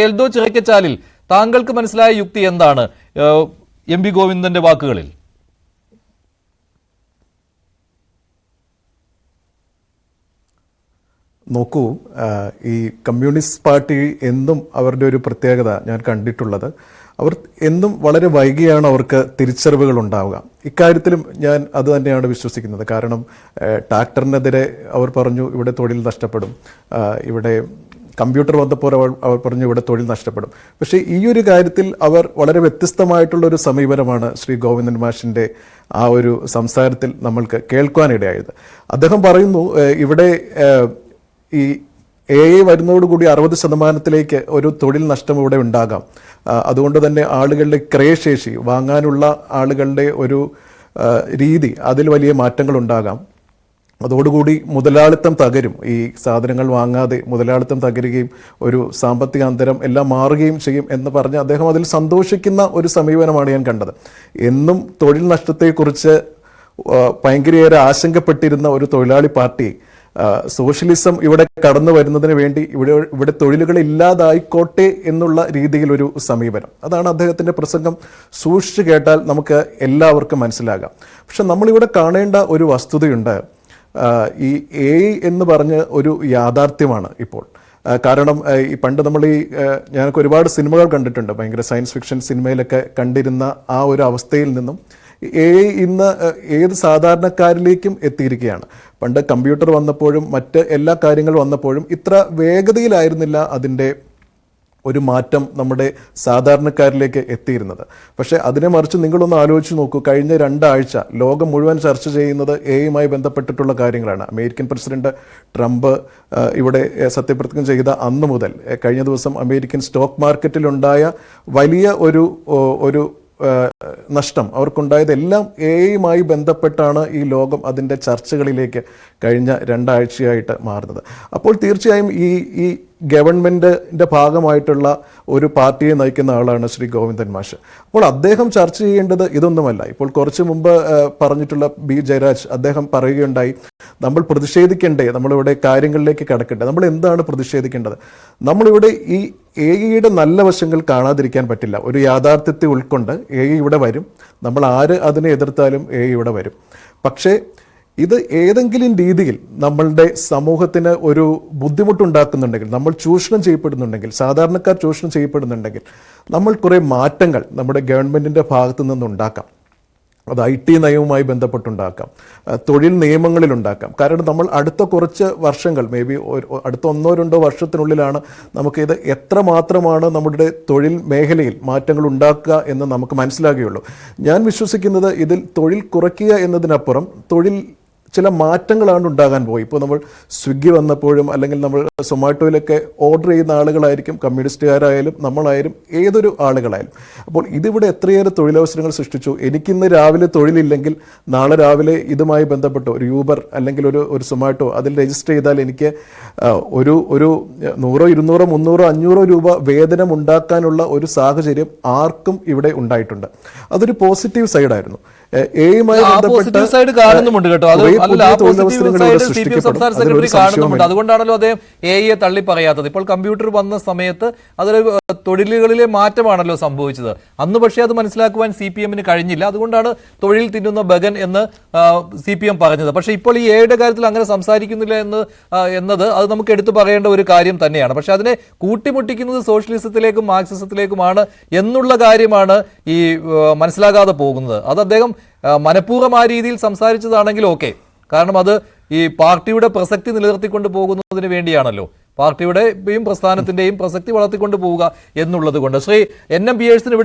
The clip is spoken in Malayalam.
എൽദോ ചിറക്കച്ചാലിൽ താങ്കൾക്ക് മനസ്സിലായ യുക്തി എന്താണ് എം.വി. ഗോവിന്ദന്റെ വാക്കുകളിൽ? നോക്കൂ, ഈ കമ്മ്യൂണിസ്റ്റ് പാർട്ടി എന്നും അവരുടെ ഒരു പ്രത്യേകത ഞാൻ കണ്ടിട്ടുള്ളത്, അവർ എന്നും വളരെ വൈകിയാണ് അവർക്ക് തിരിച്ചറിവുകൾ ഉണ്ടാവുക. ഇക്കാര്യത്തിലും ഞാൻ അത് തന്നെയാണ് വിശ്വസിക്കുന്നത്. കാരണം ട്രാക്ടറിനെതിരെ അവർ പറഞ്ഞു ഇവിടെ തൊഴിൽ നഷ്ടപ്പെടും, ഇവിടെ കമ്പ്യൂട്ടർ വന്നപ്പോൾ അവർ പറഞ്ഞു ഇവിടെ തൊഴിൽ നഷ്ടപ്പെടും. പക്ഷേ ഈ ഒരു കാര്യത്തിൽ അവർ വളരെ വ്യത്യസ്തമായിട്ടുള്ളൊരു സമീപനമാണ് ശ്രീ ഗോവിന്ദൻ മാഷിൻ്റെ ആ ഒരു സംസാരത്തിൽ നമ്മൾക്ക് കേൾക്കുവാനിടയായത്. അദ്ദേഹം പറയുന്നു ഇവിടെ ഈ AI വരുന്നതോടുകൂടി 60% ഒരു തൊഴിൽ നഷ്ടം ഇവിടെ ഉണ്ടാകാം. അതുകൊണ്ട് തന്നെ ആളുകളുടെ ക്രയശേഷി, വാങ്ങാനുള്ള ആളുകളുടെ ഒരു രീതി, അതിൽ വലിയ മാറ്റങ്ങൾ ഉണ്ടാകാം. അതോടുകൂടി മുതലാളിത്തം തകരും. ഈ സാധനങ്ങൾ വാങ്ങാതെ മുതലാളിത്തം തകരുകയും ഒരു സാമ്പത്തിക അന്തരം എല്ലാം മാറുകയും ചെയ്യും എന്ന് പറഞ്ഞ് അദ്ദേഹം അതിൽ സന്തോഷിക്കുന്ന ഒരു സമീപനമാണ് ഞാൻ കണ്ടത്. എന്നും തൊഴിൽ നഷ്ടത്തെക്കുറിച്ച് ഭയങ്കരയേറെ ആശങ്കപ്പെട്ടിരുന്ന ഒരു തൊഴിലാളി പാർട്ടി സോഷ്യലിസം ഇവിടെ കടന്നു വരുന്നതിന് വേണ്ടി ഇവിടെ തൊഴിലുകൾ ഇല്ലാതായിക്കോട്ടെ എന്നുള്ള രീതിയിൽ ഒരു സമീപനം, അതാണ് അദ്ദേഹത്തിന്റെ പ്രസംഗം സൂക്ഷിച്ചു കേട്ടാൽ നമുക്ക് എല്ലാവർക്കും മനസ്സിലാകാം. പക്ഷെ നമ്മളിവിടെ കാണേണ്ട ഒരു വസ്തുതയുണ്ട്. ഈ AI എന്ന് പറഞ്ഞ ഒരു യാഥാർത്ഥ്യമാണ് ഇപ്പോൾ. കാരണം ഈ പണ്ട് നമ്മൾ ഞാനൊക്കെ ഒരുപാട് സിനിമകൾ കണ്ടിട്ടുണ്ട്, ഭയങ്കര സയൻസ് ഫിക്ഷൻ സിനിമയിലൊക്കെ കണ്ടിരുന്ന ആ ഒരു അവസ്ഥയിൽ നിന്നും AI ഇന്ന് ഏത് സാധാരണക്കാരിലേക്കും എത്തിയിരിക്കുകയാണ്. പണ്ട് കമ്പ്യൂട്ടർ വന്നപ്പോഴും മറ്റ് എല്ലാ കാര്യങ്ങൾ വന്നപ്പോഴും ഇത്ര വേഗതയിലായിരുന്നില്ല അതിൻ്റെ ഒരു മാറ്റം നമ്മുടെ സാധാരണക്കാരിലേക്ക് എത്തിയിരുന്നത്. പക്ഷേ അതിനെ മറിച്ച് നിങ്ങളൊന്ന് ആലോചിച്ച് നോക്കൂ, കഴിഞ്ഞ 2 ആഴ്ച ലോകം മുഴുവൻ ചർച്ച ചെയ്യുന്നത് AI ബന്ധപ്പെട്ടിട്ടുള്ള കാര്യങ്ങളാണ്. അമേരിക്കൻ പ്രസിഡന്റ് ട്രംപ് ഇവിടെ സത്യപ്രതിജ്ഞ ചെയ്ത അന്ന് മുതൽ കഴിഞ്ഞ ദിവസം അമേരിക്കൻ സ്റ്റോക്ക് മാർക്കറ്റിലുണ്ടായ വലിയ ഒരു നഷ്ടം അവർക്കുണ്ടായതെല്ലാം AI ബന്ധപ്പെട്ടാണ് ഈ ലോകം അതിൻ്റെ ചർച്ചകളിലേക്ക് കഴിഞ്ഞ 2 ആഴ്ചയായിട്ട് മാറുന്നത്. അപ്പോൾ തീർച്ചയായും ഈ ഗവൺമെൻറ്റിൻ്റെ ഭാഗമായിട്ടുള്ള ഒരു പാർട്ടിയെ നയിക്കുന്ന ആളാണ് ശ്രീ ഗോവിന്ദൻ മാഷ്. അപ്പോൾ അദ്ദേഹം ചർച്ച ചെയ്യേണ്ടത് ഇതൊന്നുമല്ല. ഇപ്പോൾ കുറച്ച് മുമ്പ് പറഞ്ഞിട്ടുള്ള B. ജയരാജ് അദ്ദേഹം പറയുകയുണ്ടായി, നമ്മൾ പ്രതിഷേധിക്കണ്ടേ, നമ്മളിവിടെ കാര്യങ്ങളിലേക്ക് കടക്കണ്ടേ, നമ്മൾ എന്താണ് പ്രതിഷേധിക്കേണ്ടത്? നമ്മളിവിടെ ഈ AI നല്ല വശങ്ങൾ കാണാതിരിക്കാൻ പറ്റില്ല. ഒരു യാഥാർത്ഥ്യത്തെ ഉൾക്കൊണ്ട് AI ഇവിടെ വരും, നമ്മൾ ആര് അതിനെ എതിർത്താലും AI ഇവിടെ വരും. പക്ഷേ ഇത് ഏതെങ്കിലും രീതിയിൽ നമ്മളുടെ സമൂഹത്തിന് ഒരു ബുദ്ധിമുട്ടുണ്ടാക്കുന്നുണ്ടെങ്കിൽ, നമ്മൾ ചൂഷണം ചെയ്യപ്പെടുന്നുണ്ടെങ്കിൽ, സാധാരണക്കാർ ചൂഷണം ചെയ്യപ്പെടുന്നുണ്ടെങ്കിൽ, നമ്മൾ കുറേ മാറ്റങ്ങൾ നമ്മുടെ ഗവൺമെൻറ്റിൻ്റെ ഭാഗത്തു നിന്നുണ്ടാക്കാം. അത് IT നയവുമായി ബന്ധപ്പെട്ടുണ്ടാക്കാം, തൊഴിൽ നിയമങ്ങളിലുണ്ടാക്കാം. കാരണം നമ്മൾ അടുത്ത കുറച്ച് വർഷങ്ങൾ, മേ ബി അടുത്ത 1-2 വർഷത്തിനുള്ളിലാണ് നമുക്കിത് എത്രമാത്രമാണ് നമ്മുടെ തൊഴിൽ മേഖലയിൽ മാറ്റങ്ങൾ ഉണ്ടാക്കുക എന്ന് നമുക്ക് മനസ്സിലാകുകയുള്ളൂ. ഞാൻ വിശ്വസിക്കുന്നത് ഇതിൽ തൊഴിൽ കുറയ്ക്കുക എന്നതിനപ്പുറം തൊഴിൽ ചില മാറ്റങ്ങളാണ് ഉണ്ടാകാൻ പോയി. ഇപ്പോൾ നമ്മൾ സ്വിഗ്ഗി വന്നപ്പോഴും അല്ലെങ്കിൽ നമ്മൾ സൊമാറ്റോയിലൊക്കെ ഓർഡർ ചെയ്യുന്ന ആളുകളായിരിക്കും, കമ്മ്യൂണിസ്റ്റുകാരായാലും നമ്മളായാലും ഏതൊരു ആളുകളായാലും. അപ്പോൾ ഇതിവിടെ എത്രയേറെ തൊഴിലവസരങ്ങൾ സൃഷ്ടിച്ചു. എനിക്കിന്ന് രാവിലെ തൊഴിലില്ലെങ്കിൽ നാളെ രാവിലെ ഇതുമായി ബന്ധപ്പെട്ട് ഒരു യൂബർ അല്ലെങ്കിൽ ഒരു സൊമാറ്റോ അതിൽ രജിസ്റ്റർ ചെയ്താൽ എനിക്ക് ഒരു 100, 200, 300, 500 രൂപ വേതനം ഉണ്ടാക്കാനുള്ള ഒരു സാഹചര്യം ആർക്കും ഇവിടെ ഉണ്ടായിട്ടുണ്ട്. അതൊരു പോസിറ്റീവ് സൈഡായിരുന്നു. അതുകൊണ്ടാണല്ലോ അദ്ദേഹം AI തള്ളി പറയാത്തത്. ഇപ്പോൾ കമ്പ്യൂട്ടർ വന്ന സമയത്ത് അതൊരു തൊഴിലുകളിലെ മാറ്റമാണല്ലോ സംഭവിച്ചത്. അന്ന് പക്ഷേ അത് മനസ്സിലാക്കുവാൻ CPM-ന് കഴിഞ്ഞില്ല. അതുകൊണ്ടാണ് തൊഴിൽ തിന്നുന്ന ബഗൻ എന്ന് CPM പറഞ്ഞത്. പക്ഷേ ഇപ്പോൾ ഈ AI കാര്യത്തിൽ അങ്ങനെ സംസാരിക്കുന്നില്ല എന്നത് അത് നമുക്ക് എടുത്തു പറയേണ്ട ഒരു കാര്യം തന്നെയാണ്. പക്ഷെ അതിനെ കൂട്ടിമുട്ടിക്കുന്നത് സോഷ്യലിസത്തിലേക്കും മാർക്സിസത്തിലേക്കുമാണ് എന്നുള്ള കാര്യമാണ് ഈ മനസ്സിലാകാതെ പോകുന്നത്. അത് അദ്ദേഹം മനഃപൂർവ്വം ആ രീതിയിൽ സംസാരിച്ചതാണെങ്കിൽ ഓക്കെ, കാരണം അത് ഈ പാർട്ടിയുടെ പ്രസക്തി നിലനിർത്തിക്കൊണ്ട് പോകുന്നതിന് വേണ്ടിയാണല്ലോ, പാർട്ടിയുടെയും പ്രസ്ഥാനത്തിന്റെയും പ്രസക്തി വളർത്തിക്കൊണ്ട് പോവുക എന്നുള്ളത് കൊണ്ട്. ശ്രീ NM പിയേഴ്സിന് ഇവിടെ